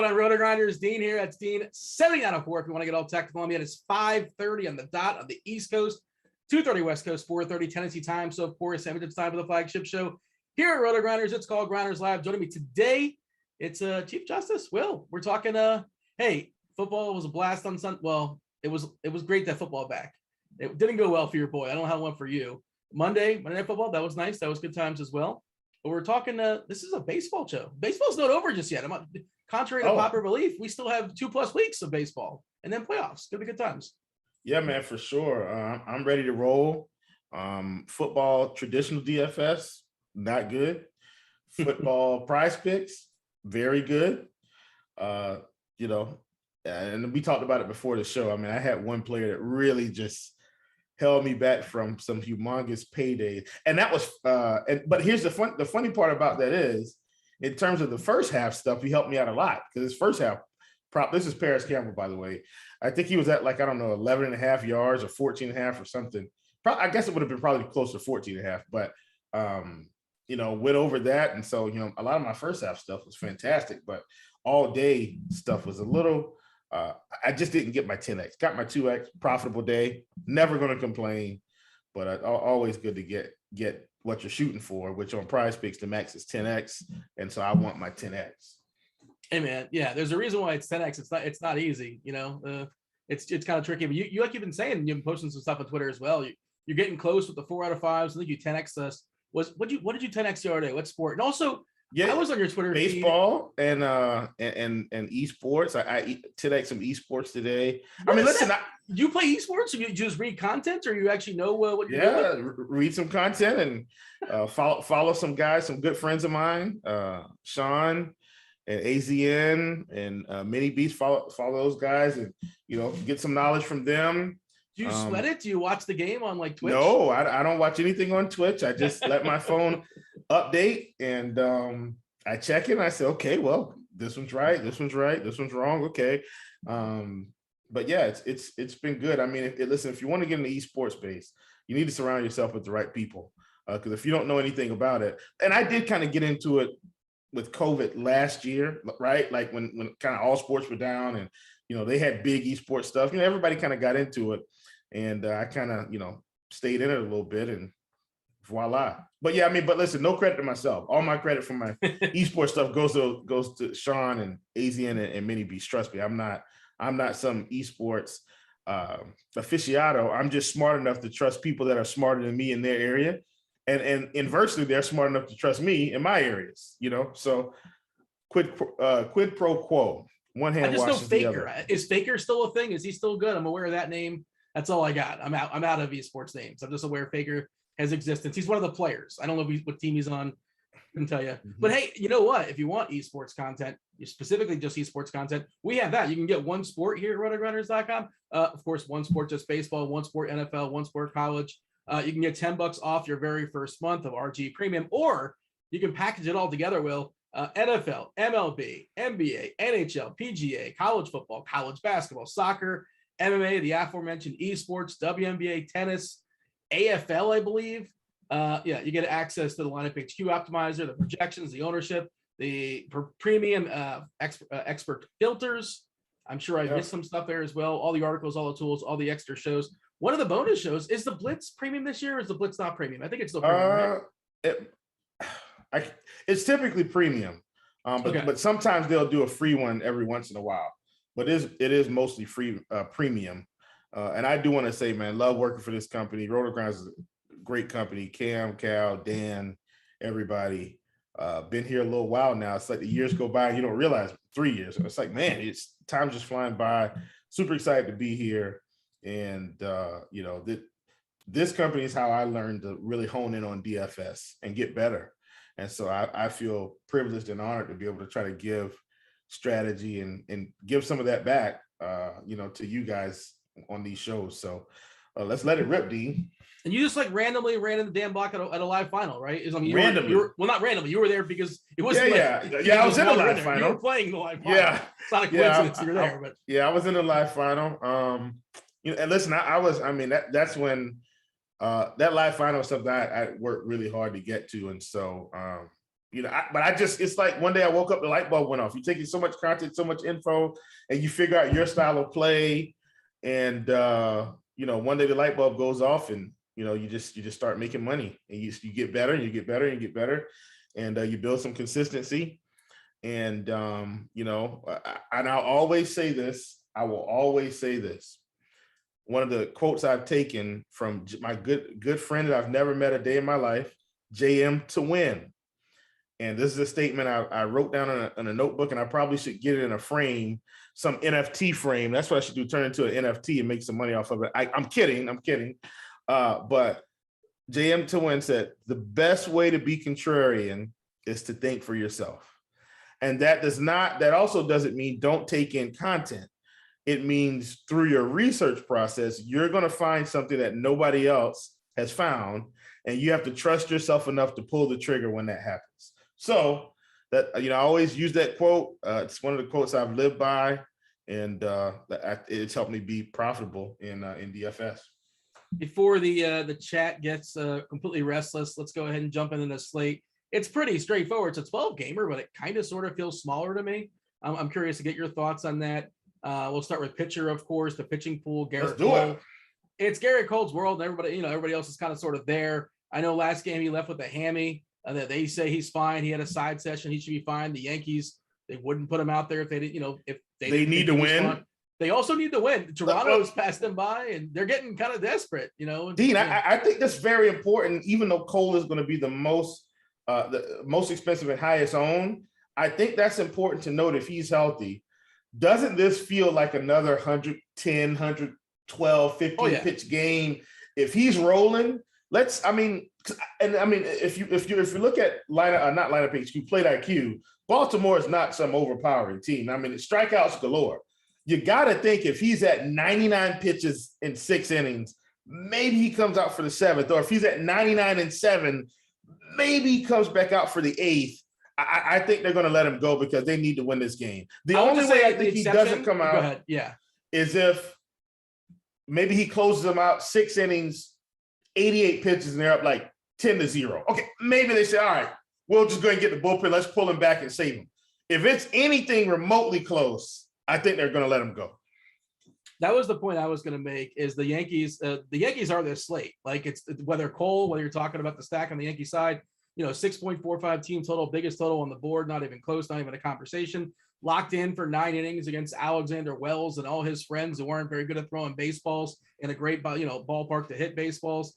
Rotogrinders, Dean here. That's Dean 7904. If you want to get all technical on me, it's 5:30 on the dot on the East Coast, 2:30 West Coast, 4:30 Tennessee time. So, of course, it's time for the flagship show here at Rotogrinders. It's called Grinderslive. Joining me today, it's Chief Justice Will. We're talking. Hey, football was a blast on Sunday. Well, it was great that football back. It didn't go well for your boy. I don't know how it went for you. Monday Night Football. That was nice. That was good times as well. But we're talking. This is a baseball show. Baseball's not over just yet. Contrary to popular belief, we still have 2+ weeks of baseball and then playoffs. Gonna be good times. Yeah, man, for sure. I'm ready to roll. Football, traditional DFS, not good. Football, PrizePicks, very good. And we talked about it before the show. I mean, I had one player that really just held me back from some humongous paydays, and that was. But here's the funny part about that is, in terms of the first half stuff, he helped me out a lot because his first half this is Paris Campbell, by the way. I think he was at 11.5 yards or 14.5 or something. I guess it would have been probably close to 14.5, but went over that. And so, a lot of my first half stuff was fantastic, but all day stuff was a little, I just didn't get my 10X, got my 2X, profitable day, never going to complain, but always good to get what you're shooting for, which on PrizePicks, the max is 10X. And so I want my 10X. Hey man. Yeah. There's a reason why it's 10X. It's not easy, it's kind of tricky, but you like you've been saying, you've been posting some stuff on Twitter as well. You're getting close with the 4 out of 5s. I think you 10X us. What did you 10X the other day? What sport? And also, I was on your Twitter baseball feed. and esports. I 10X some esports today. Listen, you play esports, or you just read content, or you actually know what you're doing? Yeah, read some content and follow some guys, some good friends of mine, Sean and AZN and Mlb. Follow those guys and get some knowledge from them. Do you sweat it? Do you watch the game on Twitch? No, I don't watch anything on Twitch. I just let my phone update and I check it and I say, okay, well, this one's right, this one's right, this one's wrong. Okay. But yeah, it's been good. I mean, listen, if you want to get in the esports space, you need to surround yourself with the right people. Because if you don't know anything about it, and I did kind of get into it with COVID last year, right? Like when kind of all sports were down and they had big esports stuff. Everybody kind of got into it, and I kind of stayed in it a little bit, and voila. But yeah, but listen, no credit to myself. All my credit for my esports stuff goes to Sean and AZN and Mlb. Trust me, I'm not some esports aficionado. I'm just smart enough to trust people that are smarter than me in their area. And inversely, they're smart enough to trust me in my areas, So quid pro quo. One hand washes the other. Is Faker still a thing? Is he still good? I'm aware of that name. That's all I got. I'm out of esports names. I'm just aware Faker has existence. He's one of the players. I don't know what team he's on. I can tell you. Mm-hmm. But hey, you know what? If you want esports content, specifically just esports content, we have that. You can get one sport here at rotogrinders.com. Of course, one sport just baseball, one sport NFL, one sport college. You can get $10 off your very first month of RG Premium, or you can package it all together, Will. NFL, MLB, NBA, NHL, PGA, college football, college basketball, soccer, MMA, the aforementioned esports, WNBA, tennis, AFL, I believe. You get access to the lineup HQ optimizer, the projections, the ownership, the premium expert filters. I'm sure I missed some stuff there as well. All the articles, all the tools, all the extra shows. One of the bonus shows is the Blitz premium this year, or is the Blitz not premium? I think it's still premium, right? It's typically premium. But sometimes they'll do a free one every once in a while. But it is mostly free premium. And I do want to say, man, love working for this company. Rotogrinders is a great company. Cam, Cal, Dan, everybody. Been here a little while now. It's like the years go by and you don't realize 3 years. It's like, man, it's time just flying by. Super excited to be here. And, this company is how I learned to really hone in on DFS and get better. And so I feel privileged and honored to be able to try to give strategy and give some of that back, to you guys on these shows. So let's let it rip, Dean. And you just like randomly ran in the damn block at a live final, right? Randomly. Not randomly. You were there because it was. Yeah. I was in the live final. You were playing the live final. Yeah. It's not a coincidence you were there, but I was in the live final. And listen, that's when that live final stuff that I worked really hard to get to. And so, it's like one day I woke up, the light bulb went off. You're taking so much content, so much info, and you figure out your style of play. And, one day the light bulb goes off and, you just start making money and you get better and you get better and you get better. And you build some consistency. And, and I'll always say this, I will always say this. One of the quotes I've taken from my good friend that I've never met a day in my life, JM to win. And this is a statement I wrote down in a notebook, and I probably should get it in a frame, some NFT frame. That's what I should do, turn it into an NFT and make some money off of it. I'm kidding. But JM to win said, the best way to be contrarian is to think for yourself. And that also doesn't mean don't take in content. It means through your research process, you're going to find something that nobody else has found, and you have to trust yourself enough to pull the trigger when that happens. So that, I always use that quote. It's one of the quotes I've lived by, and it's helped me be profitable in DFS. Before the chat gets completely restless, let's go ahead and jump into the slate. It's pretty straightforward. It's a 12 gamer, but it kind of sort of feels smaller to me. I'm curious to get your thoughts on that. We'll start with pitcher, of course, the pitching pool. Garrett Cole. It's Garrett Cole's world, and everybody else is kind of sort of there. I know last game he left with a hammy. That they say he's fine. He had a side session. He should be fine. The Yankees, they wouldn't put him out there if they didn't. If they need to win. They also need to win. Toronto's passed them by, and they're getting kind of desperate. Dean, I think that's very important. Even though Cole is going to be the most expensive and highest owned, I think that's important to note if he's healthy. Doesn't this feel like another 110, 112, 15 pitch game? If he's rolling, if you look at not lineup HQ, plate IQ, Baltimore is not some overpowering team. It's strikeouts galore. You got to think if he's at 99 pitches in 6 innings, maybe he comes out for the 7th, or if he's at 99 and 7, maybe he comes back out for the 8th. I think they're going to let him go because they need to win this game. The only way I think he doesn't come out is if maybe he closes them out 6 innings, 88 pitches, and they're up like 10-0. Okay, maybe they say, all right, we'll just go and get the bullpen. Let's pull him back and save him. If it's anything remotely close, I think they're going to let him go. That was the point I was going to make, is the Yankees are their slate. Like, it's whether you're talking about the stack on the Yankee side, 6.45 team total, biggest total on the board, not even close, not even a conversation. Locked in for 9 innings against Alexander Wells and all his friends who aren't very good at throwing baseballs in a great, ballpark to hit baseballs.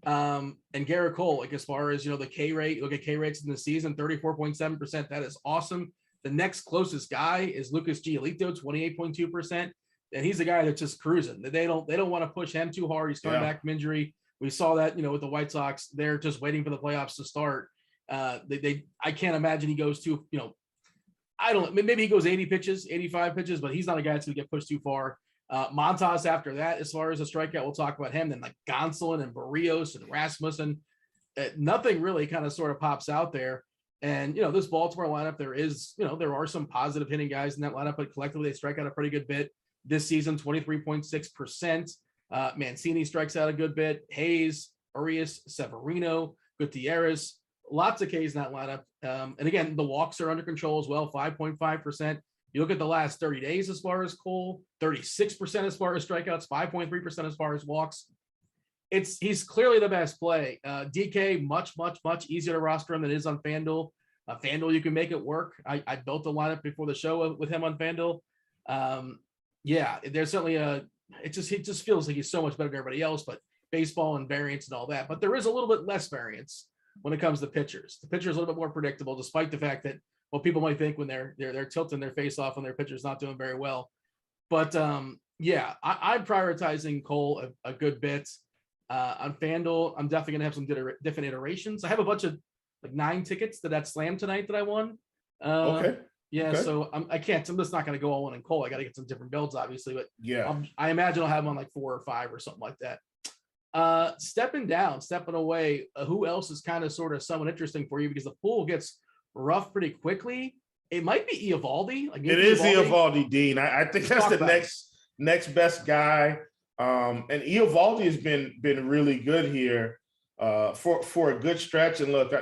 And Garrett Cole, like, as far as, the K rate, look at K rates in the season, 34.7%. That is awesome. The next closest guy is Lucas Giolito, 28.2%. And he's a guy that's just cruising. They don't want to push him too hard. He's coming back from injury. We saw that, with the White Sox. They're just waiting for the playoffs to start. I can't imagine he goes to, I don't know, maybe he goes 80 pitches, 85 pitches, but he's not a guy that's going to get pushed too far. Montas after that, as far as a strikeout, we'll talk about him. Then like Gonsolin and Barrios and Rasmussen, nothing really kind of sort of pops out there. And, this Baltimore lineup, there are some positive hitting guys in that lineup, but collectively they strike out a pretty good bit this season, 23.6%. Mancini strikes out a good bit. Hayes, Urias, Severino, Gutierrez, lots of Ks in that lineup. And again, the walks are under control as well, 5.5%. You look at the last 30 days as far as Cole, 36% as far as strikeouts, 5.3% as far as walks. He's clearly the best play. DK, much, much, much easier to roster him than it is on FanDuel. FanDuel, you can make it work. I built the lineup before the show with him on FanDuel. Yeah, there's certainly it just feels like he's so much better than everybody else, but baseball and variance and all that. But there is a little bit less variance when it comes to pitchers. The pitcher is a little bit more predictable, despite the fact that what people might think when they're tilting their face off when their pitcher's not doing very well. But yeah, I'm prioritizing Cole a good bit. On FanDuel, I'm definitely gonna have some different iterations. I have a bunch of like 9 tickets to that slam tonight that I won. Okay. Yeah, Okay. so I'm just not going to go all in Cole. I got to get some different builds, obviously, but Yeah. I imagine I'll have them on like 4 or 5 or something like that. Stepping away, who else is kind of sort of somewhat interesting for you because the pool gets rough pretty quickly. It might be Eovaldi. Like it is Eovaldi, Dean. I think that's the next best guy. And Eovaldi has been really good here for a good stretch. And look,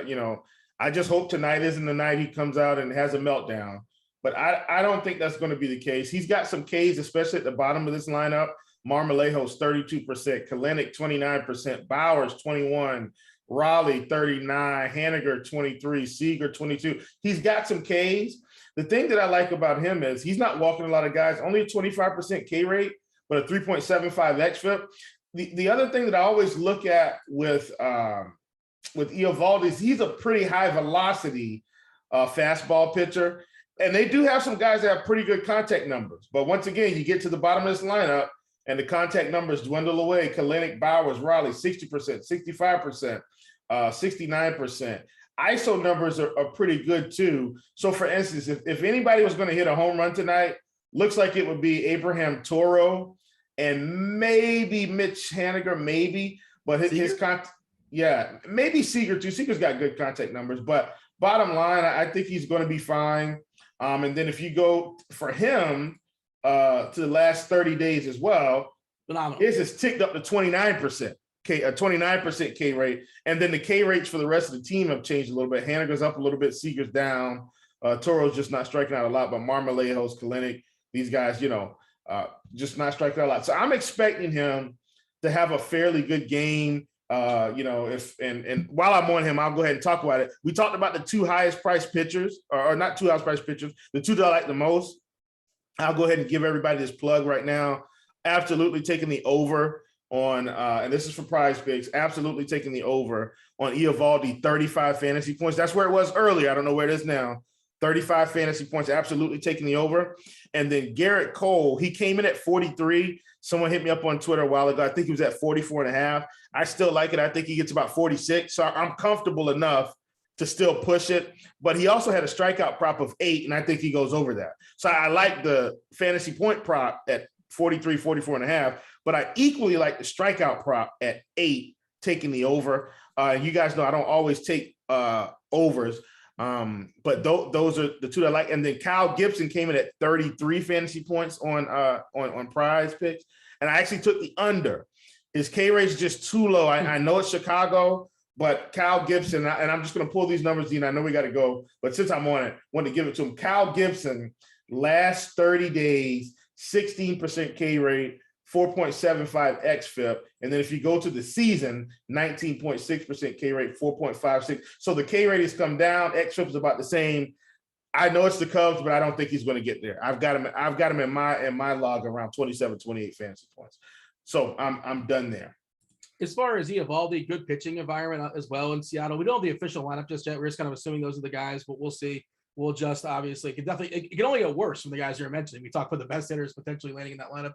I just hope tonight isn't the night he comes out and has a meltdown. But I don't think that's going to be the case. He's got some Ks, especially at the bottom of this lineup. Marmolejo's 32%, Kalenic 29%, Bowers 21%, Raleigh 39%, Haniger 23%, Seager 22%. He's got some Ks. The thing that I like about him is he's not walking a lot of guys, only a 25% K rate, but a 3.75 xFIP. The other thing that I always look at with Eovaldi is he's a pretty high velocity fastball pitcher. And they do have some guys that have pretty good contact numbers. But once again, you get to the bottom of this lineup and the contact numbers dwindle away. Kalenic, Bowers, Raleigh, 60%, 65%, 69%. ISO numbers are pretty good too. So for instance, if anybody was going to hit a home run tonight, looks like it would be Abraham Toro and maybe Mitch Haniger, maybe. But his maybe Seager too. Seager's got good contact numbers. But bottom line, I think he's going to be fine. And then if you go for him to the last 30 days as well, phenomenal. His has ticked up to 29%, a 29% K rate. And then the K rates for the rest of the team have changed a little bit. Haniger's up a little bit, Seager's down. Toro's just not striking out a lot, but Marmolejo's, Kalenic, these guys, just not striking out a lot. So I'm expecting him to have a fairly good game. And while I'm on him, I'll go ahead and talk about it. We talked about the 2 highest priced pitchers, or not 2 highest priced pitchers, the 2 that I like the most. I'll go ahead and give everybody this plug right now. Absolutely taking the over on, and this is for PrizePicks, absolutely taking the over on Eovaldi, 35 fantasy points. That's where it was earlier. I don't know where it is now. 35 fantasy points, absolutely taking the over. And then Garrett Cole, he came in at 43. Someone hit me up on Twitter a while ago. I think he was at 44.5. I still like it. I think he gets about 46. So I'm comfortable enough to still push it. But he also had a strikeout prop of 8, and I think he goes over that. So I like the fantasy point prop at 43, 44.5. But I equally like the strikeout prop at 8, taking the over. You guys know I don't always take overs. But those are the 2 that I like. And then Kyle Gibson came in at 33 fantasy points on PrizePicks. And I actually took the under. His K rate is just too low. I know it's Chicago, but Kyle Gibson, and I'm just going to pull these numbers, Dean. I know we got to go, but since I'm on it, I want to give it to him. Kyle Gibson, last 30 days, 16% K rate, 4.75 xFIP. And then if you go to the season, 19.6% K rate, 4.56. So the K rate has come down. xFIP is about the same. I know it's the Cubs, but I don't think he's going to get there. I've got him in my log around 27, 28 fantasy points. So I'm done there. As far as Eovaldi, good pitching environment as well in Seattle. We don't have the official lineup just yet. We're just kind of assuming those are the guys, but we'll see. We'll adjust, obviously. It can only get worse from the guys you're mentioning. We talked about the best hitters potentially landing in that lineup.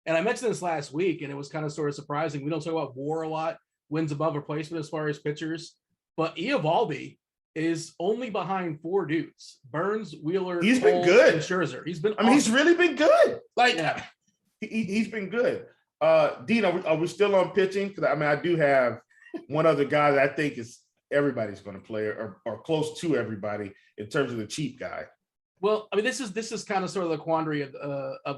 And I mentioned this last week, and it was kind of sort of surprising. We don't talk about WAR a lot, wins above replacement as far as pitchers. But Eovaldi is only behind 4 dudes: Burns, Wheeler, He's Cole, been good. and Scherzer. He's been. He's really been good. Like, yeah. He's been good. Dean, are we still on pitching? Because I do have one other guy that I think is everybody's going to play, or close to everybody in terms of the cheap guy. Well, I mean, this is kind of sort of the quandary of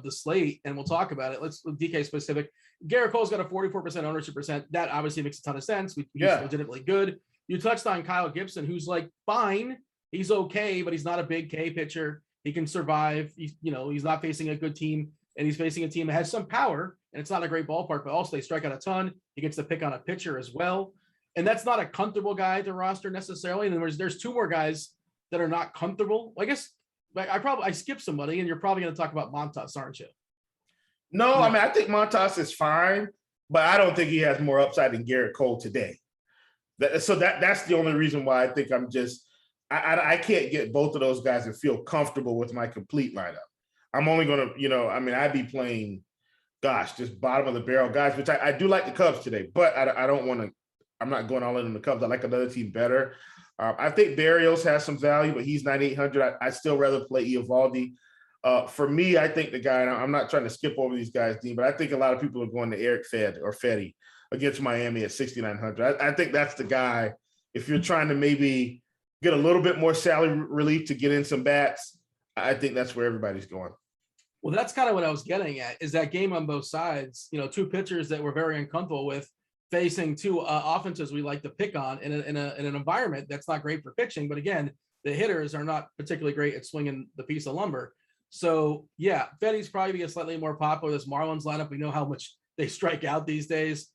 the slate, and we'll talk about it. Let's DK specific. Garrett Cole's got a 44% ownership percent. That obviously makes a ton of sense. He's legitimately good. You touched on Kyle Gibson, who's like fine. He's okay, but he's not a big K pitcher. He can survive. He's not facing a good team, and he's facing a team that has some power, and it's not a great ballpark, but also they strike out a ton. He gets to pick on a pitcher as well. And that's not a comfortable guy to roster necessarily. And then there's 2 more guys that are not comfortable? I guess I skipped somebody, and you're probably going to talk about Montas, aren't you? No, I mean, I think Montas is fine, but I don't think he has more upside than Garrett Cole today. That's the only reason why I think I can't get both of those guys and feel comfortable with my complete lineup. I'm only going to, I'd be playing, just bottom of the barrel guys, which I do like the Cubs today, but I don't want to, I'm not going all in on the Cubs. I like another team better. I think Barrios has some value, but he's 9,800. I still rather play Eovaldi. For me, I think the guy, and I'm not trying to skip over these guys, Dean, but I think a lot of people are going to Eric Fetty against Miami at 6,900. I think that's the guy. If you're trying to maybe get a little bit more salary relief to get in some bats, I think that's where everybody's going. Well, that's kind of what I was getting at, is that game on both sides, two pitchers that we're very uncomfortable with facing two offenses we like to pick on in an environment that's not great for pitching. But again, the hitters are not particularly great at swinging the piece of lumber. So yeah, Fetty's probably be a slightly more popular. This Marlins lineup, we know how much they strike out these days.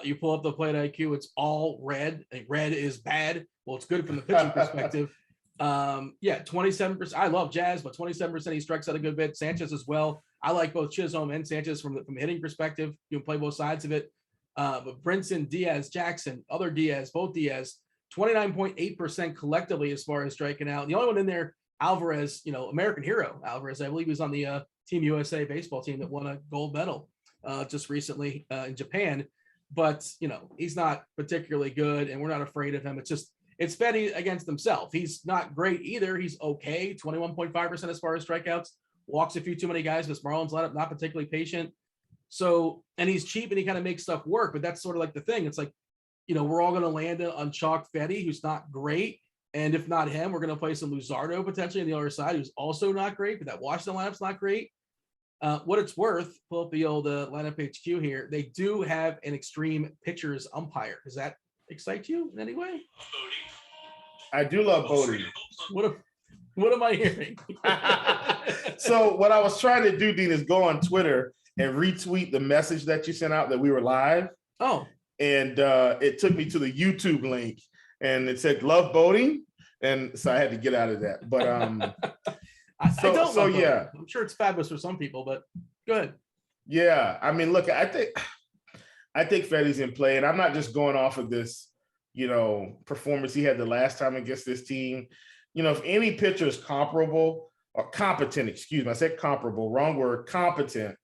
You pull up the plate IQ, it's all red. Red is bad. Well, it's good from the pitching perspective. 27%. I love Jazz, but 27% he strikes out a good bit. Sanchez as well. I like both Chisholm and Sanchez from hitting perspective. You can play both sides of it. But Brinson, Diaz, Jackson, other Diaz, both Diaz, 29.8% collectively as far as striking out. The only one in there, Alvarez, American hero Alvarez. I believe he was on the Team USA baseball team that won a gold medal just recently in Japan. But he's not particularly good, and we're not afraid of him. It's Fetty against himself. He's not great either. He's okay, 21.5% as far as strikeouts. Walks a few too many guys. This Marlins lineup not particularly patient. So, and he's cheap and he kind of makes stuff work. But that's sort of like the thing. It's like, we're all going to land on chalk Fetty, who's not great. And if not him, we're going to play some Luzardo potentially on the other side, who's also not great. But that Washington lineup's not great. What it's worth, pull up the old lineup HQ here. They do have an extreme pitchers umpire. Does that excite you in any way? I do love Bodie. What am I hearing? So what I was trying to do, Dean, is go on Twitter and retweet the message that you sent out that we were live. Oh. And it took me to the YouTube link, and it said love Bodie. And so I had to get out of that. But I don't love Bodie. Yeah. I'm sure it's fabulous for some people, but go ahead. Yeah. I mean, look, I think Fetty's in play, and I'm not just going off of this, performance he had the last time against this team. If any pitcher is comparable or competent, I said comparable, wrong word, competent,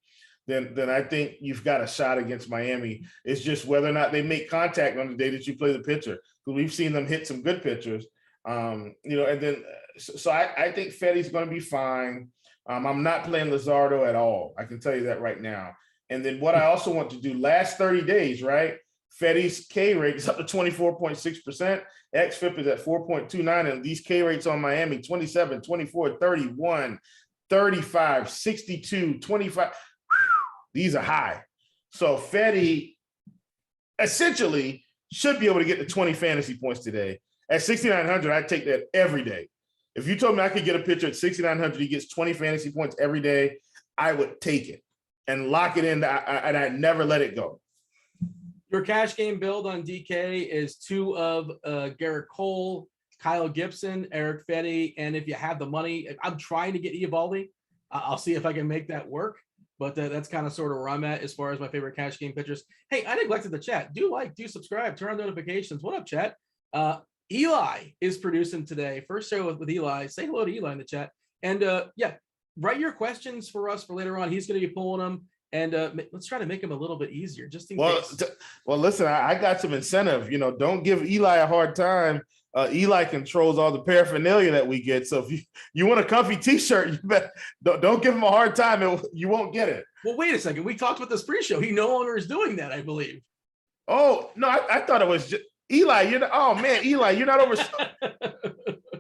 then I think you've got a shot against Miami. It's just whether or not they make contact on the day that you play the pitcher, because we've seen them hit some good pitchers. And then so I think Fetty's going to be fine. I'm not playing Luzardo at all. I can tell you that right now. And then what I also want to do, last 30 days, right? Fetty's K rate is up to 24.6%. XFIP is at 4.29. And these K rates on Miami, 27, 24, 31, 35, 62, 25. These are high. So Fetty essentially should be able to get to 20 fantasy points today. At 6,900, I'd take that every day. If you told me I could get a pitcher at 6,900, he gets 20 fantasy points every day, I would take it and lock it in, and I'd never let it go. Your cash game build on DK is 2 of Garrett Cole, Kyle Gibson, Eric Fetty, and if you have the money, I'm trying to get Eovaldi. I'll see if I can make that work, but that's kind of sort of where I'm at as far as my favorite cash game pitchers. Hey, I neglected the chat. Do subscribe, turn on notifications. What up, chat? Eli is producing today. First show with Eli. Say hello to Eli in the chat. And write your questions for us for later on. He's going to be pulling them. And let's try to make him a little bit easier, just in case. Well, listen, I got some incentive. Don't give Eli a hard time. Eli controls all the paraphernalia that we get. So if you want a comfy T-shirt, don't give him a hard time. You won't get it. Well, wait a second. We talked about this pre-show. He no longer is doing that, I believe. Oh no, I thought it was just Eli. Eli, you're not over.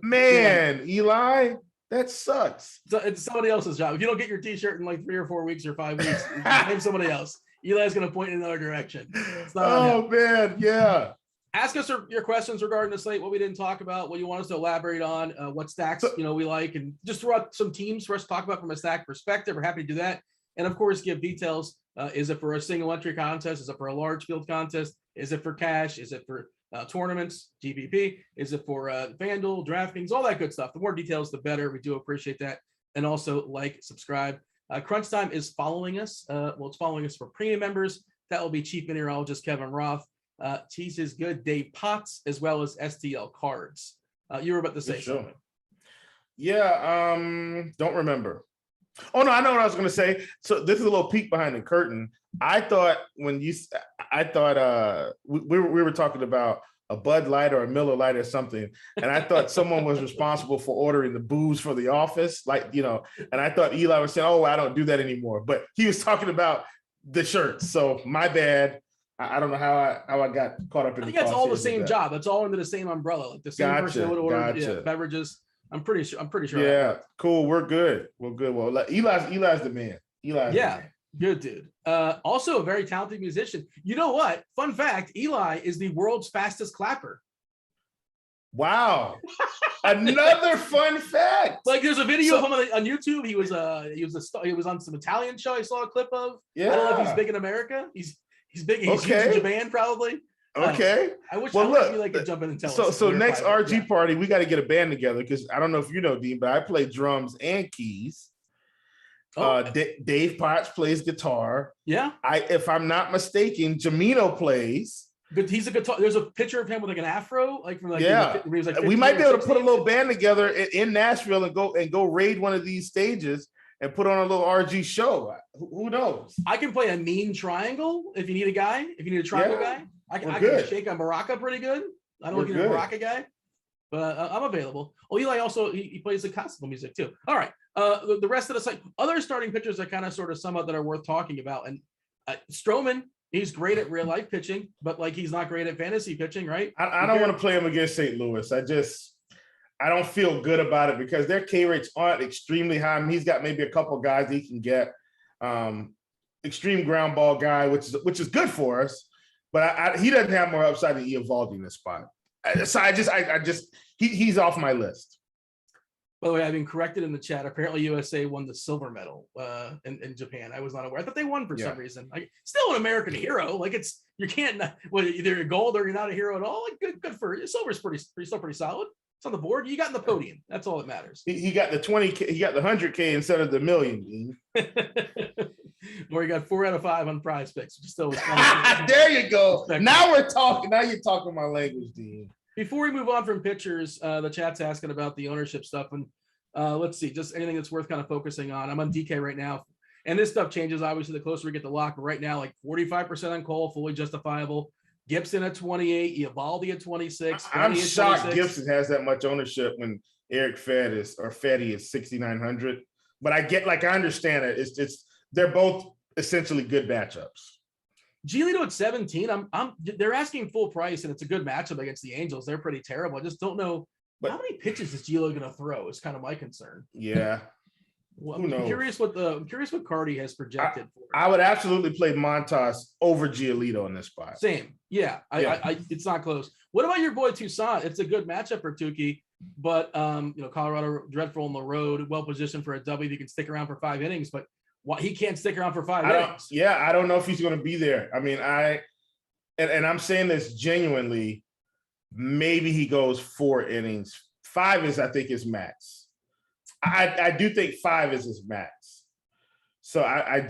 Man, yeah. Eli. That sucks. So it's somebody else's job. If you don't get your T-shirt in like 3 or 4 weeks or 5 weeks, name somebody else. Eli's going to point in another direction. It's not man, yeah. Ask us your questions regarding the slate, what we didn't talk about, what you want us to elaborate on, what stacks we like, and just throw out some teams for us to talk about from a stack perspective. We're happy to do that, and of course, give details. Is it for a single entry contest? Is it for a large field contest? Is it for cash? Is it for tournaments, GPP? Is it for FanDuel, DraftKings, all that good stuff? The more details, the better. We do appreciate that. And also like, subscribe. Crunch Time is following us. It's following us for premium members. That will be Chief Meteorologist Kevin Roth, Cheese is Good Dave Potts, as well as STL Cards. You were about to say something. Yeah, don't remember. Oh no, I know what I was going to say. So this is a little peek behind the curtain. I thought we were talking about a Bud Light or a Miller Light or something, and I thought someone was responsible for ordering the booze for the office, and I thought Eli was saying, "Oh, I don't do that anymore," but he was talking about the shirts. So my bad. I don't know how I got caught up in. I think that's all the same job. That's all under the same umbrella, like the same person that would order beverages. I'm pretty sure. Yeah, cool. We're good. We're good. Well, Eli's the man. Good dude. Also a very talented musician. You know what? Fun fact: Eli is the world's fastest clapper. Wow. Another fun fact. Like there's a video of him on YouTube. He was on some Italian show I saw a clip of. Yeah. I don't know if he's big in America. He's big. He's huge in Japan probably. Okay. I wish you could jump in and tell us. So next RG party, we got to get a band together because I don't know if you know, Dean, but I play drums and keys. Dave Potts plays guitar. Yeah. If I'm not mistaken, Jamino plays. But he's a guitar. There's a picture of him with like an afro, like from like when he was like we might be able to put a little band together in Nashville and go raid one of these stages and put on a little RG show. Who knows? I can play a mean triangle if you need a guy. If you need a triangle guy, I can shake a maraca pretty good. I don't know if you're a maraca guy, but I'm available. Oh, Eli also he plays the classical music too. All right. The rest of the site, other starting pitchers that kind of sort of sum up that are worth talking about. And Stroman, he's great at real life pitching, but like he's not great at fantasy pitching, right? I don't want to play him against St. Louis. I don't feel good about it because their K rates aren't extremely high. I mean, he's got maybe a couple of guys he can get. Extreme ground ball guy, which is good for us, but he doesn't have more upside than Eovaldi in this spot. So he's off my list. By the way, I've been corrected in the chat. Apparently, USA won the silver medal in Japan. I was not aware. I thought they won for some reason. Still an American hero. Like either you're gold or you're not a hero at all. Like good for silver's still pretty solid. It's on the board. You got in the podium. That's all that matters. He got the 20K. He got the 100K instead of the million. Or you got 4 out of 5 on PrizePicks, which is still there you go. Now we're talking. Now you're talking my language, Dean. Before we move on from pitchers, the chat's asking about the ownership stuff, and let's see, just anything that's worth kind of focusing on. I'm on DK right now, and this stuff changes obviously the closer we get to lock. But right now, like 45% on Cole, fully justifiable. Gibson at 28, Eovaldi at 26. I'm shocked Gibson has that much ownership when Eric Fetty is 6,900. But I understand it. They're both essentially good matchups. Giolito at 17. They're asking full price, and it's a good matchup against the Angels. They're pretty terrible. I just don't know how many pitches is Giolito going to throw. Is kind of my concern. Yeah. Well, I'm curious what Cardi has projected for. I would absolutely play Montas over Giolito in this spot. Same. Yeah. I it's not close. What about your boy Toussaint? It's a good matchup for Tukey, but Colorado dreadful on the road, well positioned for a W. He can stick around for 5 innings, but he can't stick around for 5 innings. Yeah, I don't know if he's going to be there. I mean, and I'm saying this genuinely. Maybe he goes 4 innings. 5 is, I think, his max. I do think 5 is his max. So I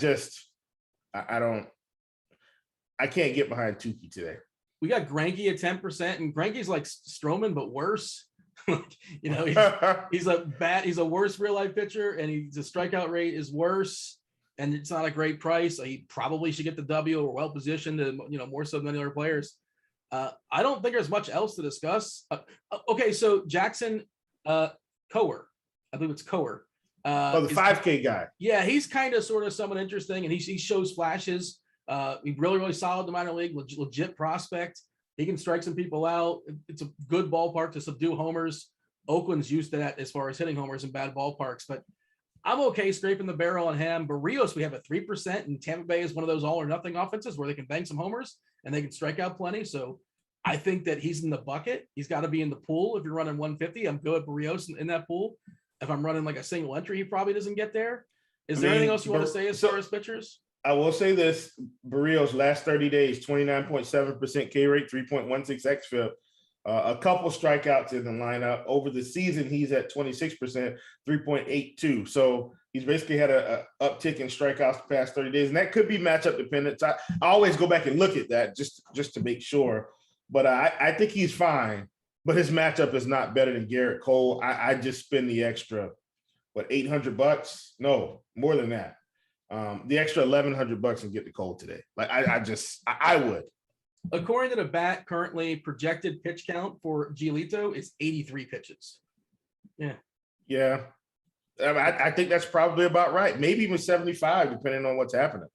can't get behind Tukey today. We got Greinke at 10%, and Greinke's like Stroman, but worse. He's a worse real life pitcher, and the strikeout rate is worse, and it's not a great price. He probably should get the W or well positioned, more so than many other players. I don't think there's much else to discuss. Okay, so Jackson Coer, I believe it's Coer. The 5K guy. Yeah, he's kind of sort of someone interesting, and he shows flashes. He's really, really solid in the minor league, legit prospect. He can strike some people out. It's a good ballpark to subdue homers. Oakland's used to that as far as hitting homers in bad ballparks, but I'm okay scraping the barrel on him. Barrios, we have a 3%, and Tampa Bay is one of those all or nothing offenses where they can bang some homers and they can strike out plenty. So I think that he's in the bucket. He's got to be in the pool. If you're running 150, I'm good with Barrios in that pool. If I'm running like a single entry, he probably doesn't get there. Is there anything else you want to say as far as pitchers? I will say this: Barrios last 30 days, 29.7% K rate, 3.16 xFIP. A couple strikeouts in the lineup. Over the season, he's at 26%, 3.82. So he's basically had a uptick in strikeouts the past 30 days, and that could be matchup dependent. I always go back and look at that just to make sure. But I think he's fine. But his matchup is not better than Garrett Cole. I just spend the extra, what, $800? No, more than that. The extra $1,100 and get the Cole today. Like I would. According to the bat, currently projected pitch count for Giolito is 83 pitches. Yeah. Yeah. I think that's probably about right. Maybe even 75, depending on what's happening.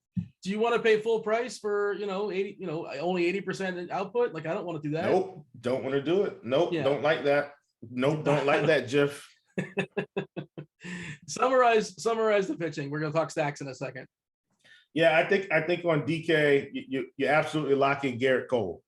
Do you want to pay full price for, 80, only 80% output? Like, I don't want to do that. Nope. Don't want to do it. Nope. Yeah. Don't like that. Nope. Don't like that, Jeff. Summarize the pitching. We're going to talk stacks in a second. Yeah, I think on DK, you absolutely lock in Garrett Cole.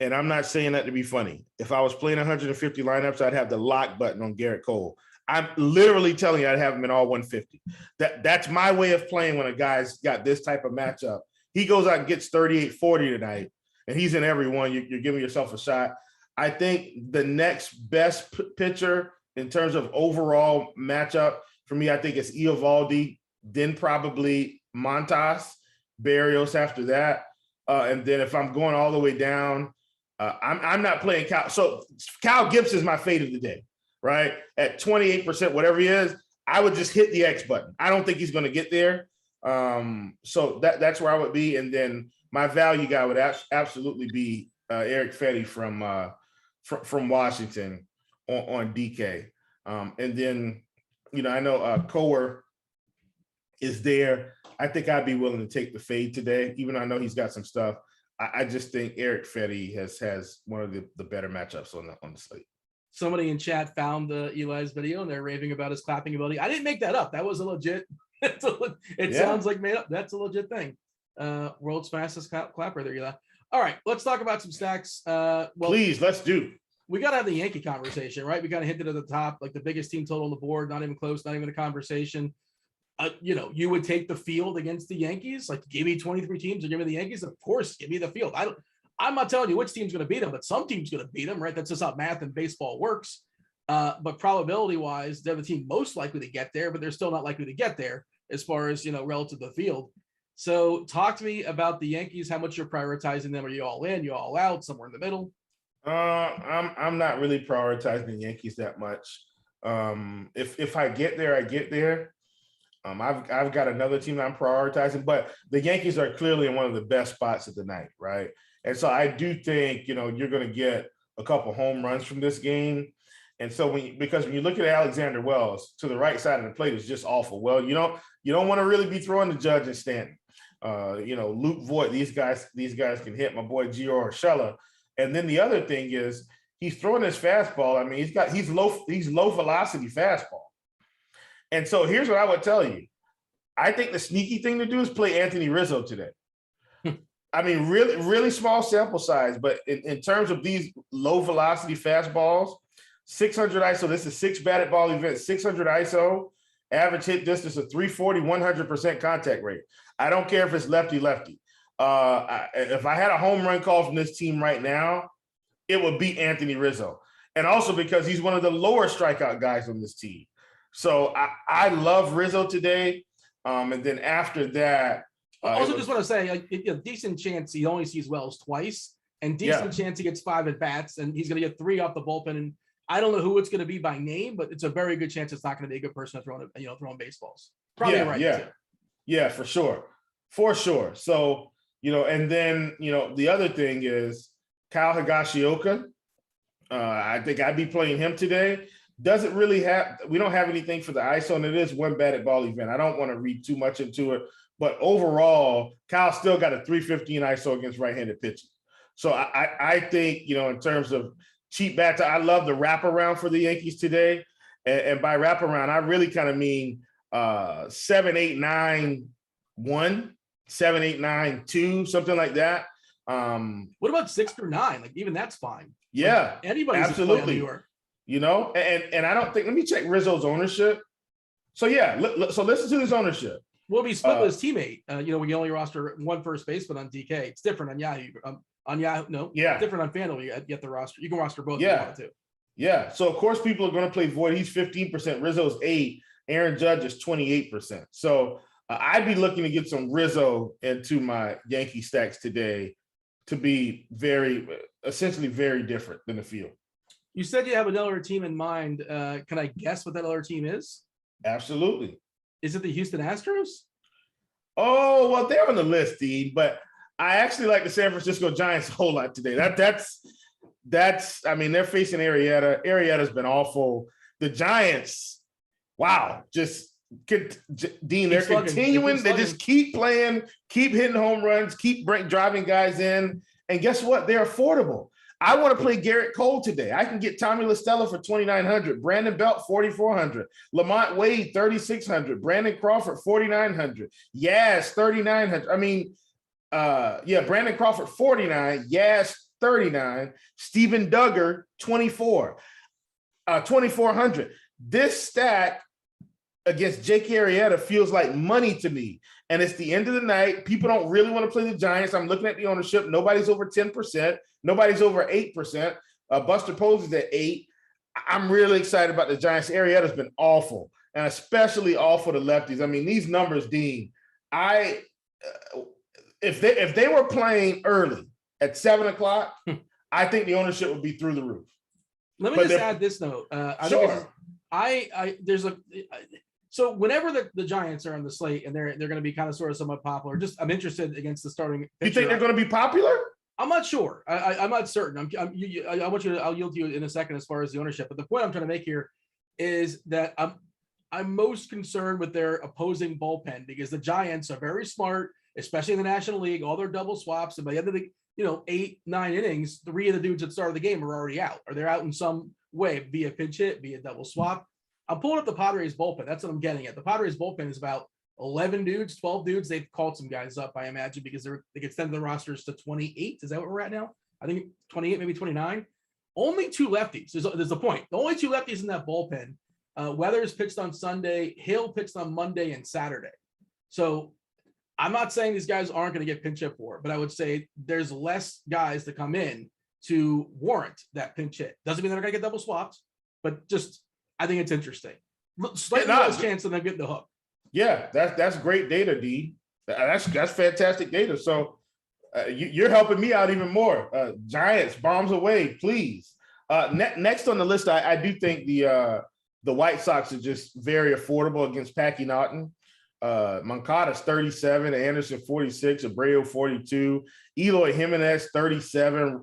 And I'm not saying that to be funny. If I was playing 150 lineups, I'd have the lock button on Garrett Cole. I'm literally telling you I'd have him in all 150. That's my way of playing when a guy's got this type of matchup. He goes out and gets 38-40 tonight, and he's in every one. You're giving yourself a shot. I think the next best pitcher in terms of overall matchup for me, I think it's Eovaldi, then probably Montas, Barrios after that. And then if I'm going all the way down, I'm not playing Cal. So Kyle Gibson is my fade of the day, right? At 28%, whatever he is, I would just hit the X button. I don't think he's going to get there. So that's where I would be. And then my value guy would absolutely be Eric Fetty from Washington on DK. And then, I know Coer is there. I think I'd be willing to take the fade today, even though I know he's got some stuff. I just think Eric Fetty has one of the better matchups on the slate. Somebody in chat found the Eli's video and they're raving about his clapping ability. I didn't make that up. That was a legit. Sounds like made up. That's a legit thing. World's fastest clapper there, Eli. All right, let's talk about some stacks. Please, let's do. We got to have the Yankee conversation, right? We kind of hinted at the top, like the biggest team total on the board, not even close, not even a conversation. You would take the field against the Yankees. Like, give me 23 teams or give me the Yankees. Of course, give me the field. I'm not telling you which team's going to beat them, but some team's going to beat them, right? That's just how math and baseball works. But probability wise, they're the team most likely to get there, but they're still not likely to get there as far as, relative to the field. So talk to me about the Yankees, how much you're prioritizing them. Are you all in, you all out, somewhere in the middle? I'm not really prioritizing the Yankees that much. If I get there, I get there. I've got another team that I'm prioritizing, but the Yankees are clearly in one of the best spots of the night, right? And so I do think, you're going to get a couple home runs from this game. And so because when you look at Alexander Wells, to the right side of the plate is just awful. Well, you don't want to really be throwing the Judge and Stanton. Luke Voigt, these guys can hit. My boy Gio Urshela. And then the other thing is he's throwing his fastball. I mean, he's low velocity fastball. And so here's what I would tell you. I think the sneaky thing to do is play Anthony Rizzo today. I mean, really, really small sample size, but in terms of these low velocity fastballs, 600 ISO, this is a 6 batted ball event, 600 ISO, average hit distance of 340, 100% contact rate. I don't care if it's lefty. If I had a home run call from this team right now, it would be Anthony Rizzo. And also because he's one of the lower strikeout guys on this team. So I love Rizzo today. And then after that, just want to say a decent chance he only sees Wells twice, and decent chance he gets 5 at bats, and he's going to get 3 off the bullpen. And I don't know who it's going to be by name, but it's a very good chance it's not going to be a good person throwing baseballs. Probably right. Yeah, for sure. So and then the other thing is Kyle Higashioka. I think I'd be playing him today. We don't have anything for the ISO, and it is 1 batted ball event. I don't want to read too much into it, but overall, Kyle still got a 315 ISO against right-handed pitching. So I think, in terms of cheap bats, I love the wraparound for the Yankees today. And by wraparound, I really kind of mean 7-8-9-1, 7-8-9-2, something like that. What about 6 through 9? Like, even that's fine. Yeah, like, anybody's absolutely. New York. And I don't think, let me check Rizzo's ownership. So yeah, so listen to this ownership. We'll be split with his teammate. We can only roster one first baseman on DK. It's different on Yahoo. On Yahoo, no, it's different on FanDuel. You get the roster. You can roster both. If you want to. Yeah. So of course people are going to play Void. He's 15%. Rizzo's 8%. Aaron Judge is 28%. So I'd be looking to get some Rizzo into my Yankee stacks today to be essentially very different than the field. You said you have another team in mind. Can I guess what that other team is? Absolutely. Is it the Houston Astros? Oh, well, they're on the list, Dean, but I actually like the San Francisco Giants a whole lot today. That's I mean, they're facing Arrieta. Arrieta's been awful. The Giants, wow, Dean, they're continuing. They just keep playing, keep hitting home runs, keep driving guys in. And guess what? They're affordable. I want to play Garrett Cole today. I can get Tommy LaStella for $2,900, Brandon Belt $4,400, Lamont Wade $3,600, Brandon Crawford $4,900, Yaz $3,900. I mean, Brandon Crawford $49,000, Yaz $39,000, Steven Duggar $2,400. This stack against Jake Arrieta feels like money to me. And it's the end of the night. People don't really want to play the Giants. I'm looking at the ownership. Nobody's over 10%. Nobody's over 8%. Buster Posey's at 8%. I'm really excited about the Giants. Arrieta's been awful, and especially awful to lefties. I mean, these numbers, Dean, if they were playing early at 7:00, I think the ownership would be through the roof. Let me just add this note. So whenever the Giants are on the slate and they're going to be kind of sort of somewhat popular, I'm interested against the starting pitcher. You think they're going to be popular? I'm not sure. I'm not certain. I'll yield to you in a second as far as the ownership. But the point I'm trying to make here is that I'm most concerned with their opposing bullpen, because the Giants are very smart, especially in the National League. All their double swaps, and by the end of the 8-9 innings, 3 of the dudes that started the game are already out, or they're out in some way, via pinch hit, via double swap. I'm pulling up the Padres bullpen. That's what I'm getting at. The Padres bullpen is about 11 dudes, 12 dudes. They've called some guys up, I imagine, because they extended the rosters to 28. Is that what we're at now? I think 28, maybe 29. Only 2 lefties. There's the point. The only 2 lefties in that bullpen. Weathers pitched on Sunday. Hill pitched on Monday and Saturday. So I'm not saying these guys aren't going to get pinch hit for, but I would say there's less guys to come in to warrant that pinch hit. Doesn't mean they're going to get double swapped, but just I think it's interesting. Slightly less chance of them getting the hook. Yeah, that's great data, D. That's fantastic data. So you're helping me out even more. Giants, bombs away, please. Next on the list, I do think the White Sox are just very affordable against Packy Naughton. Moncada's 37, Anderson 46, Abreu 42, Eloy Jimenez 37,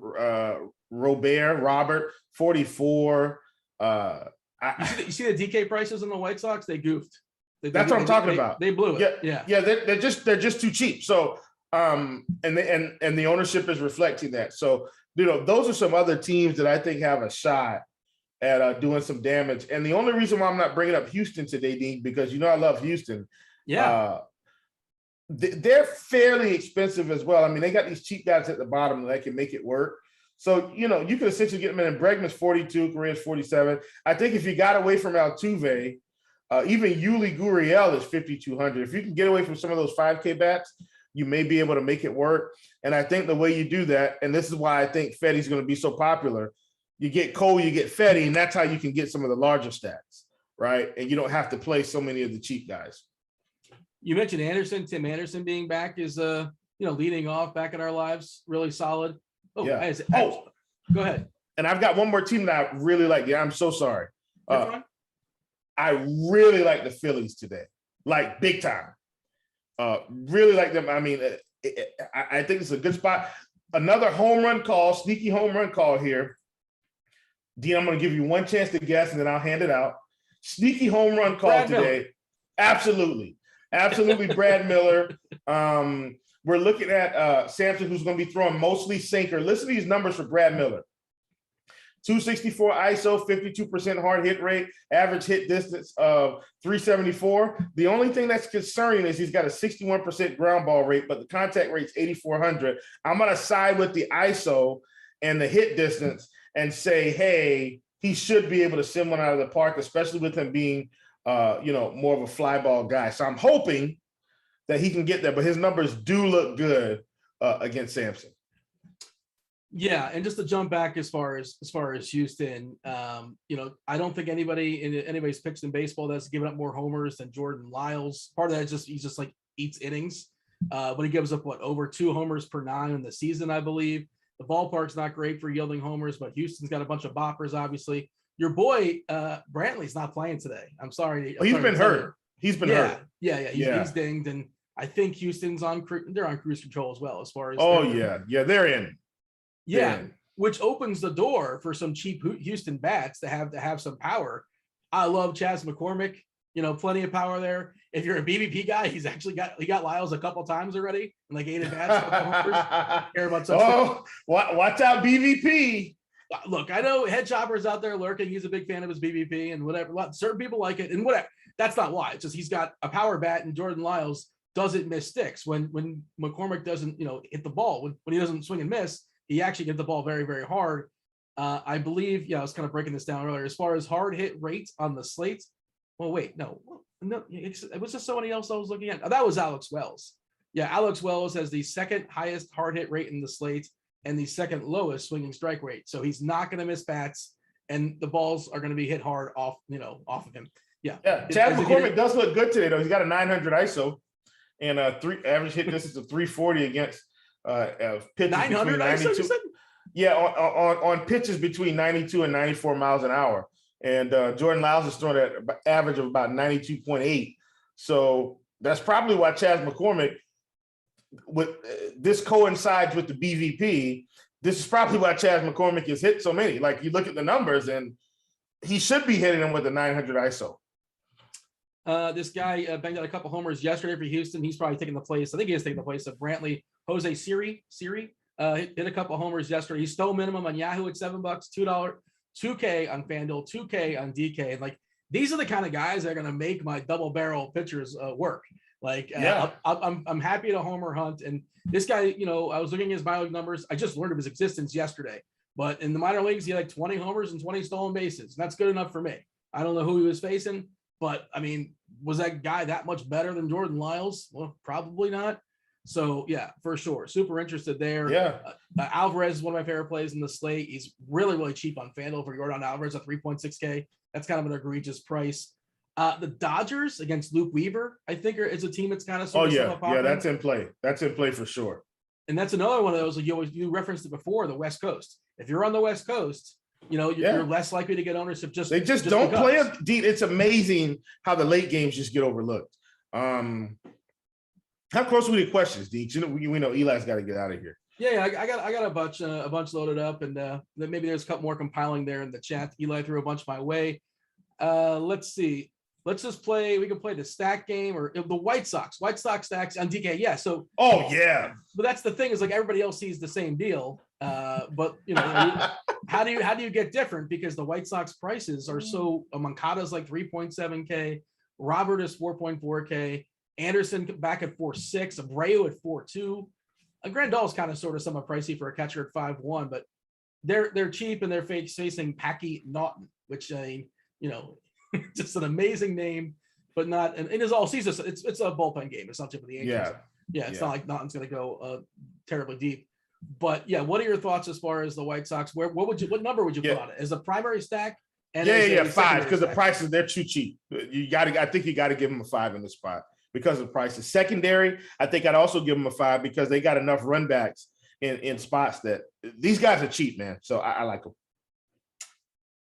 Robert 44. You see the DK prices on the White Sox? They goofed. That's what I'm talking about. They blew it. Yeah. They're just too cheap. So and the ownership is reflecting that. So those are some other teams that I think have a shot at doing some damage. And the only reason why I'm not bringing up Houston today, Dean, because I love Houston. Yeah, they're fairly expensive as well. I mean, they got these cheap guys at the bottom that can make it work. So, you can essentially get them in. Bregman's 42, Correa's 47. I think if you got away from Altuve, even Yuli Gurriel is 5,200. If you can get away from some of those 5K bats, you may be able to make it work. And I think the way you do that, and this is why I think Fetty's going to be so popular, you get Cole, you get Fetty, and that's how you can get some of the larger stats, right? And you don't have to play so many of the cheap guys. You mentioned Anderson. Tim Anderson being back is, leading off back in our lives, really solid. Oh, yeah. Go ahead. And I've got one more team that I really like. Yeah, I'm so sorry. I really like the Phillies today, like big time. Really like them. I mean, I think it's a good spot. Another home run call, sneaky home run call here. Dean, I'm going to give you one chance to guess, and then I'll hand it out. Sneaky home run call Brad today. Miller. Absolutely, Brad Miller. We're looking at Sampson, who's going to be throwing mostly sinker. Listen to these numbers for Brad Miller. 264 ISO, 52% hard hit rate, average hit distance of 374. The only thing that's concerning is he's got a 61% ground ball rate, but the contact rate's 8,400. I'm going to side with the ISO and the hit distance and say, hey, he should be able to send one out of the park, especially with him being, more of a fly ball guy. So I'm hoping that he can get there, but his numbers do look good against Samson. Yeah, and just to jump back as far as Houston, you know, I don't think anybody's picks in baseball that's given up more homers than Jordan Lyles. Part of that is just he's just like eats innings, but he gives up over 2 homers per 9 in the season, I believe. The ballpark's not great for yielding homers, but Houston's got a bunch of boppers, obviously. Your boy Brantley's not playing today. I'm sorry. He's been hurt. He's been hurt. Yeah. He's dinged, and I think Houston's they're on cruise control as well as far as. Oh yeah, they're in. Yeah, which opens the door for some cheap Houston bats to have some power. I love Chas McCormick. You know, plenty of power there. If you're a BVP guy, he got Lyles a couple times already, and like 8 at bats. Care about such watch out, BVP. Look, I know Head Chopper's out there lurking. He's a big fan of his BVP and whatever. Certain people like it, and whatever. That's not why. It's just he's got a power bat, and Jordan Lyles doesn't miss sticks. When McCormick doesn't, you know, hit the ball, when he doesn't swing and miss, he actually gets the ball very, very hard. I believe, I was kind of breaking this down earlier. As far as hard hit rates on the slate, well, wait, no, it was just somebody else I was looking at. Oh, that was Alex Wells. Yeah, Alex Wells has the second highest hard hit rate in the slate and the second lowest swinging strike rate. So he's not going to miss bats, and the balls are going to be hit hard off of him. Yeah. Chad McCormick does look good today, though. He's got a 900 ISO and average hit distance of 340 against pitches 900 ISO. Yeah, on pitches between 92 and 94 miles an hour. And Jordan Lyles is throwing at an average of about 92.8. So that's probably why Chas McCormick, this coincides with the BVP. This is probably why Chas McCormick has hit so many. Like, you look at the numbers, and he should be hitting them with a 900 ISO. This guy banged out a couple homers yesterday for Houston. He's probably taking the place. I think he is taking the place of Brantley. Jose Siri hit a couple homers yesterday. He stole minimum on Yahoo at $7, $2, $2K on FanDuel, $2K on DK. Like, these are the kind of guys that are going to make my double barrel pitchers work. Like, I'm happy to homer hunt. And this guy, you know, I was looking at his minor league numbers. I just learned of his existence yesterday. But in the minor leagues, he had like 20 homers and 20 stolen bases. That's good enough for me. I don't know who he was facing, but I mean, was that guy that much better than Jordan Lyles? Well, probably not. So yeah, for sure. Super interested there. Yeah. Alvarez is one of my favorite plays in the slate. He's really, really cheap on FanDuel for Jordan Alvarez at 3.6K. That's kind of an egregious price. The Dodgers against Luke Weaver, I think is a team that's kind of that's in play. That's in play for sure. And that's another one of those, like you referenced it before, the West Coast. If you're on the West Coast, you know, you're less likely to get ownership. They just don't play it. Deep. It's amazing how the late games just get overlooked. How close are we to questions, Deeks? You know, we know Eli's got to get out of here. Yeah, I got a bunch loaded up, and then maybe there's a couple more compiling there in the chat. Eli threw a bunch my way. Let's see. Let's just play. We can play the stack game or the White Sox stacks on DK. Yeah. So. Oh yeah. But that's the thing, is like everybody else sees the same deal. But you know, how do you get different? Because the White Sox prices are so. Moncada's like 3.7K. Robert is 4.4K. Anderson back at 4.6. Abreu at 4.2. Grandal's kind of sort of somewhat pricey for a catcher at 5.1, but they're cheap, and they're facing Packy Naughton, which you know, just an amazing name, but not. And it is all season. It's a bullpen game. It's not just for the Yankees. Yeah. It's not like Naughton's going to go terribly deep. But yeah, what are your thoughts as far as the White Sox? What number would you put on it? As a primary stack? And 5, because the prices, they're too cheap. I think you got to give them a 5 in this spot because of the prices. Secondary, I think I'd also give them a 5 because they got enough run backs in spots that these guys are cheap, man. So I like them.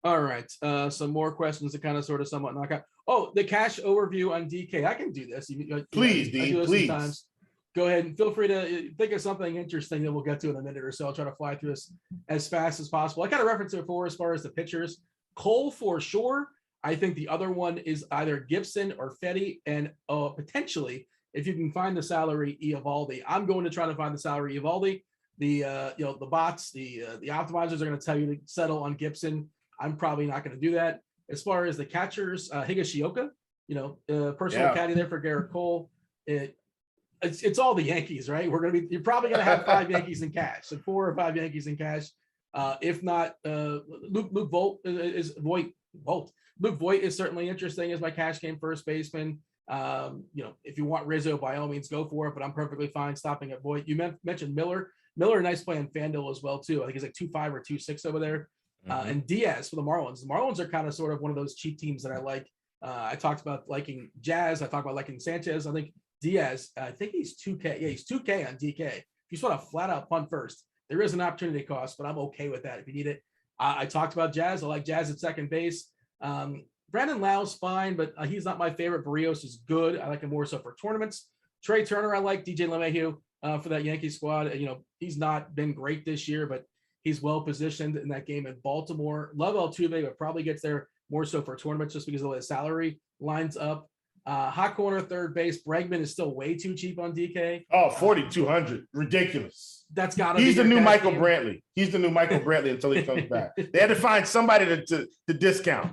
All right. Some more questions to kind of sort of somewhat knock out. Oh, the cash overview on DK. I can do this. Please, Dean, please. Sometimes. Go ahead and feel free to think of something interesting that we'll get to in a minute or so. I'll try to fly through this as fast as possible. I kind of referenced it before as far as the pitchers. Cole for sure. I think the other one is either Gibson or Fetty, and potentially, if you can find the salary, Eovaldi. I'm going to try to find the salary Eovaldi. The bots, the optimizers are going to tell you to settle on Gibson. I'm probably not going to do that. As far as the catchers, Higashioka, personal caddy there for Garrett Cole. It's all the Yankees, right? You're probably going to have 5 Yankees in cash, so 4 or 5 Yankees in cash. If not, Luke Voigt is certainly interesting as my cash game first baseman. If you want Rizzo, by all means, go for it. But I'm perfectly fine stopping at Voit. You mentioned Miller. Miller, nice play on FanDuel as well too. I think he's like 2.5 or 2.6 over there. And Diaz for the Marlins. The Marlins are kind of sort of one of those cheap teams that I like. I talked about liking Jazz. I talked about liking Sanchez. I think Diaz, I think he's 2K. Yeah, he's 2K on DK. If you just want to flat out punt first, there is an opportunity cost, but I'm okay with that if you need it. I talked about Jazz. I like Jazz at second base. Brandon Lau's fine, but he's not my favorite. Barrios is good. I like him more so for tournaments. Trey Turner, I like. DJ LeMahieu for that Yankee squad. He's not been great this year, but he's well positioned in that game in Baltimore. Love Altuve, but probably gets there more so for tournaments just because of the way the salary lines up. Hot corner, third base. Bregman is still way too cheap on DK. Oh, 4,200. Ridiculous. That's got to be. He's the new Michael Brantley. He's the new Michael Brantley until he comes back. They had to find somebody to discount.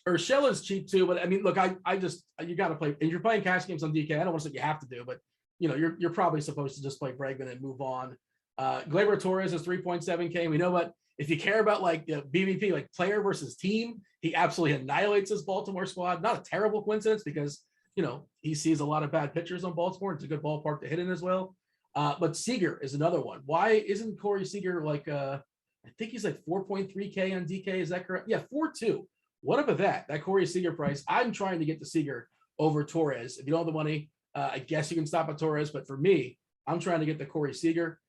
Urshela's cheap too, but I mean, look, you got to play, and you're playing cash games on DK. I don't want to say you have to do, but you're probably supposed to just play Bregman and move on. Gleyber Torres is 3.7K. We know what, if you care about like BVP, like player versus team, he absolutely annihilates his Baltimore squad. Not a terrible coincidence because, he sees a lot of bad pitchers on Baltimore. It's a good ballpark to hit in as well. But Seager is another one. Why isn't Corey Seager like, I think he's like 4.3K on DK. Is that correct? Yeah, 4.2. What about that Corey Seager price? I'm trying to get the Seager over Torres. If you don't have the money, I guess you can stop at Torres. But for me, I'm trying to get the Corey Seager.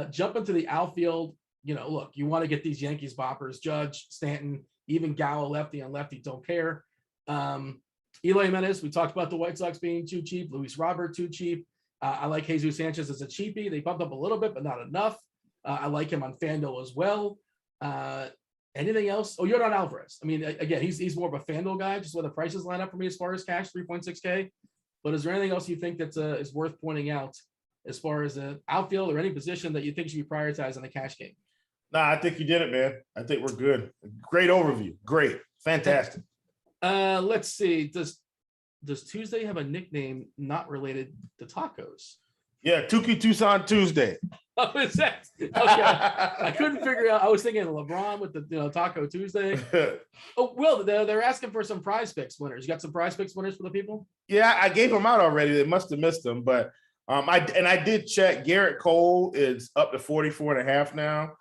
Jump into the outfield. Look, you want to get these Yankees boppers, Judge, Stanton, even Gallo, lefty on lefty, don't care. Eloy Jimenez, we talked about the White Sox being too cheap. Luis Robert, too cheap. I like Jesus Sanchez as a cheapie. They bumped up a little bit, but not enough. I like him on FanDuel as well. Anything else? Oh, Yordan Alvarez. I mean, again, he's more of a FanDuel guy, just where the prices line up for me as far as cash, 3.6K. But is there anything else you think that's is worth pointing out as far as the outfield or any position that you think should be prioritized in the cash game? Nah, I think you did it, man. I think we're good. Great overview. Great. Fantastic. Let's see. Does Tuesday have a nickname not related to tacos? Yeah, Tuki Tucson Tuesday. Oh, is that? Okay. I couldn't figure out. I was thinking LeBron with the Taco Tuesday. Oh, Will, they're asking for some PrizePicks winners. You got some PrizePicks winners for the people? Yeah, I gave them out already. They must have missed them, but I did check. Garrett Cole is up to 44.5 now.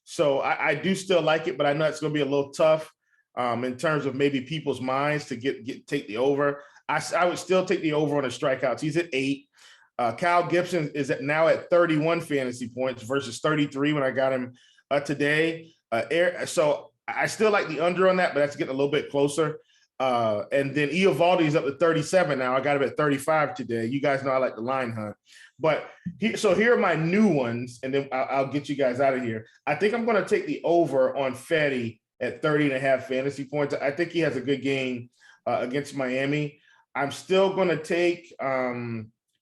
So I do still like it, but I know it's going to be a little tough in terms of maybe people's minds to take the over. I would still take the over on the strikeouts. He's at 8. Kyle Gibson is now at 31 fantasy points versus 33 when I got him today. So I still like the under on that, but that's getting a little bit closer. And then Eovaldi is up to 37 now. I got him at 35 today. You guys know I like the line hunt. But here are my new ones, and then I'll get you guys out of here. I think I'm going to take the over on Fetty at 30.5 fantasy points. I think he has a good game against Miami. I'm still going to take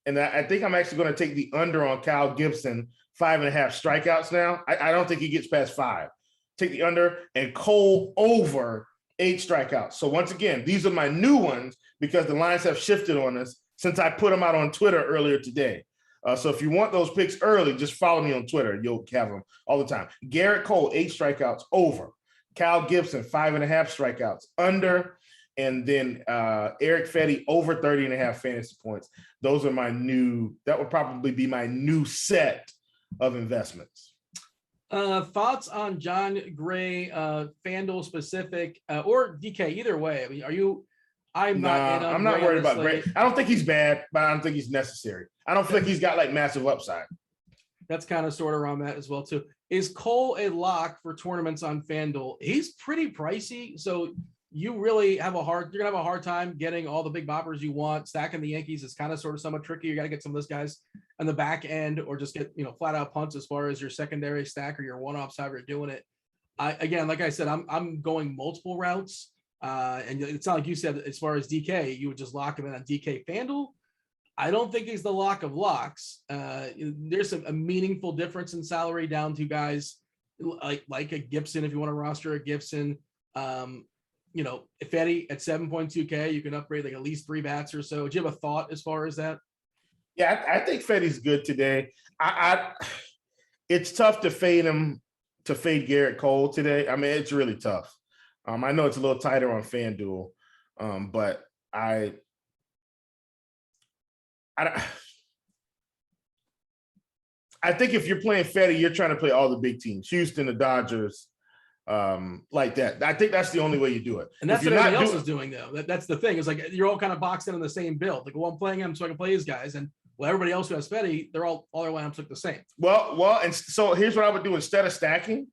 and I think I'm actually going to take the under on Kyle Gibson, 5.5 strikeouts now. I don't think he gets past 5. Take the under, and Cole over 8 strikeouts. So once again, these are my new ones because the lines have shifted on us since I put them out on Twitter earlier today. So if you want those picks early, just follow me on Twitter. You'll have them all the time. Garrett Cole, 8 strikeouts, over. Kyle Gibson, 5.5 strikeouts, under. And then Eric Fetty, over 30.5 fantasy points. Those are that would probably be my new set of investments. Thoughts on John Gray, FanDuel specific, or DK, either way. I mean, I'm not worried about Gray. I don't think he's bad, but I don't think he's necessary. I don't think he's got like massive upside. That's kind of sort of around that as well too. Is Cole a lock for tournaments on FanDuel? He's pretty pricey, so you really you're gonna have a hard time getting all the big boppers you want. Stacking the Yankees is kind of sort of somewhat tricky. You got to get some of those guys on the back end, or just get flat out punts as far as your secondary stack or your one-offs, however you're doing it. Again, like I said, I'm going multiple routes, and it's not like you said as far as DK, you would just lock him in on DK FanDuel. I don't think he's the lock of locks. There's a meaningful difference in salary down to guys like a Gibson if you want to roster a Gibson. If Eddie at 7.2K, you can upgrade like at least 3 bats or so. Do you have a thought as far as that? Yeah, I think Fetty's good today. It's tough to fade him, to fade Garrett Cole today. I mean, it's really tough. I know it's a little tighter on FanDuel, but I think if you're playing Fetty, you're trying to play all the big teams, Houston, the Dodgers, like that. I think that's the only way you do it. And that's what everybody else is doing, though. That's the thing. It's like you're all kind of boxed in on the same build. Like, well, I'm playing him so I can play his guys, and well, everybody else who has Fetty, they're all their lineups look the same. Well, and so here's what I would do instead of stacking: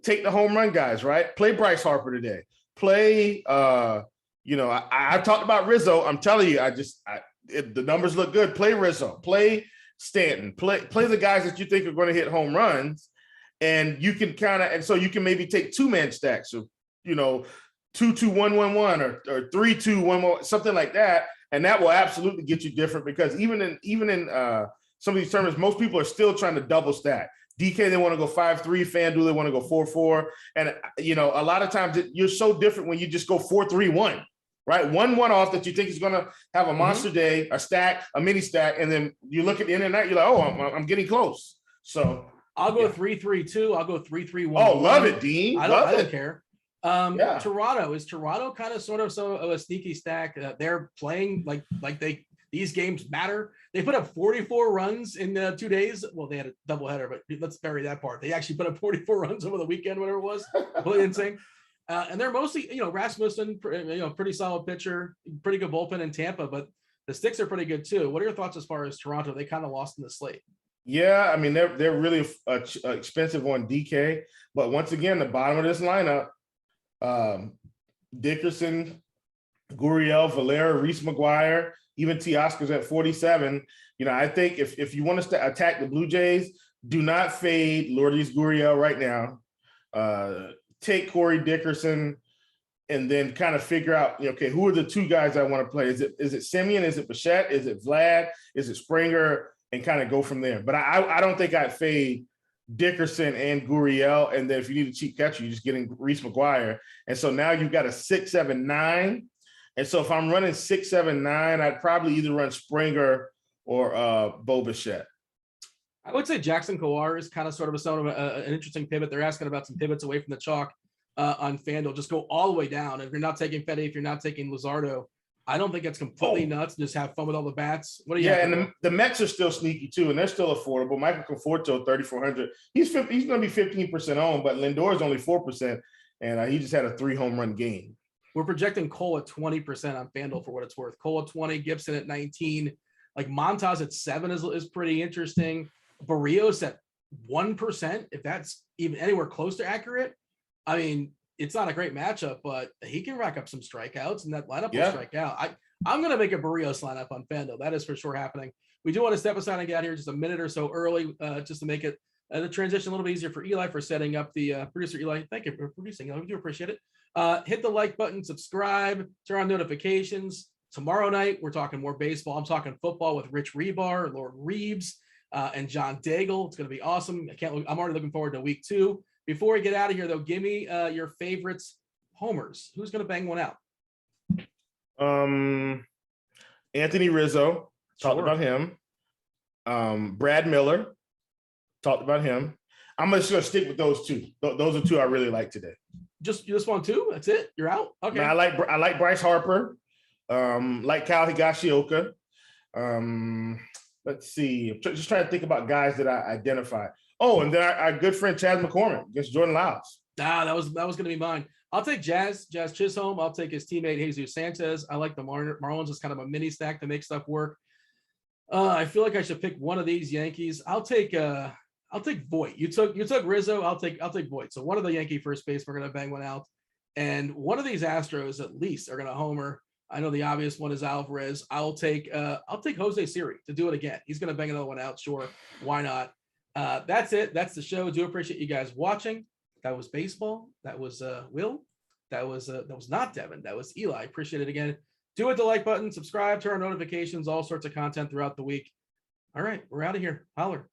take the home run guys, right? Play Bryce Harper today. Play, I've talked about Rizzo. I'm telling you, the numbers look good. Play Rizzo. Play Stanton. Play the guys that you think are going to hit home runs. And you can so you can maybe take 2-man stacks of, 2-2-1-1-1 or 3-2-1-1, something like that. And that will absolutely get you different, because even in some of these tournaments, most people are still trying to double stack. DK, they want to go 5-3, FanDuel, they want to go 4-4. And, a lot of times you're so different when you just go 4-3-1, right? 1 off that you think is going to have a monster day, a stack, a mini stack. And then you look at the end of the night, you're like, oh, I'm getting close. So I'll go 3-3-2. I'll go 3-3-1. Oh, love it, Dean. I don't care. Yeah. Toronto is kind of sort of a sneaky stack. They're playing like these games matter. They put up 44 runs in 2 days. Well, they had a doubleheader, but let's bury that part. They actually put up 44 runs over the weekend, whatever it was. Completely insane. And they're mostly, Rasmussen, pretty solid pitcher, pretty good bullpen in Tampa, but the sticks are pretty good too. What are your thoughts as far as Toronto? They kind of lost in the slate. Yeah, I mean, they're really expensive on DK, but once again, the bottom of this lineup, Dickerson, Gurriel, Valera, Reese McGuire, even Teoscar's at 47. I think if you want us to attack the Blue Jays, do not fade Lourdes Gurriel right now. Take Corey Dickerson and then kind of figure out, okay, who are the 2 guys I want to play? Is it Simeon? Is it Bichette? Is it Vlad? Is it Springer? And kind of go from there. But I don't think I'd fade Dickerson and Gurriel. And then if you need a cheap catcher, you're just getting Reese McGuire. And so now you've got a 6-7-9. And so if I'm running 6-7-9, I'd probably either run Springer or Bo Bichette. I would say Jackson Kowar is kind of sort of an interesting pivot. They're asking about some pivots away from the chalk on FanDuel. Just go all the way down. If you're not taking Fetty, if you're not taking Luzardo, I don't think it's completely nuts. Just have fun with all the bats. What do you? And the Mets are still sneaky too, and they're still affordable. Michael Conforto, 3,400. He's going to be 15% owned, but Lindor is only 4%, and he just had a 3-home run game. We're projecting Cole at 20% on FanDuel for what it's worth. Cole at 20, Gibson at 19, like Montas at 7 is pretty interesting. Barrios at 1%, if that's even anywhere close to accurate. I mean, it's not a great matchup, but he can rack up some strikeouts, and that lineup will strike out. I'm going to make a Barrios lineup on FanDuel. That is for sure happening. We do want to step aside and get out here just a minute or so early, just to make it the transition a little bit easier for Eli for setting up the producer. Eli, thank you for producing. We do appreciate it. Hit the like button, subscribe, turn on notifications. Tomorrow night, we're talking more baseball. I'm talking football with Rich Rebar, Lord Reeves, and John Daigle. It's going to be awesome. I'm already looking forward to week 2. Before we get out of here, though, give me your favorites homers. Who's going to bang one out? Anthony Rizzo, talked about him. Brad Miller, talked about him. I'm just going to stick with those 2. Those are 2 I really like today. You just want 2? That's it? You're out? Okay. Now, I like Bryce Harper. Like Kyle Higashioka. Let's see. I'm just trying to think about guys that I identify. Oh, and then our good friend Chaz McCormick against Jordan Lyles. That was going to be mine. I'll take Jazz Chisholm. I'll take his teammate Jesus Sanchez. I like the Marlins as kind of a mini stack to make stuff work. I feel like I should pick one of these Yankees. I'll take Voit. You took Rizzo. I'll take Voit. So one of the Yankee first base, we're going to bang one out, and one of these Astros at least are going to homer. I know the obvious one is Alvarez. I'll take Jose Siri to do it again. He's going to bang another one out. Sure, why not? That's it. That's the show. Do appreciate you guys watching. That was baseball. That was Will. That was not Devin. That was Eli. Appreciate it again. Do hit the like button, subscribe, turn on notifications, all sorts of content throughout the week. All right, we're out of here. Holler.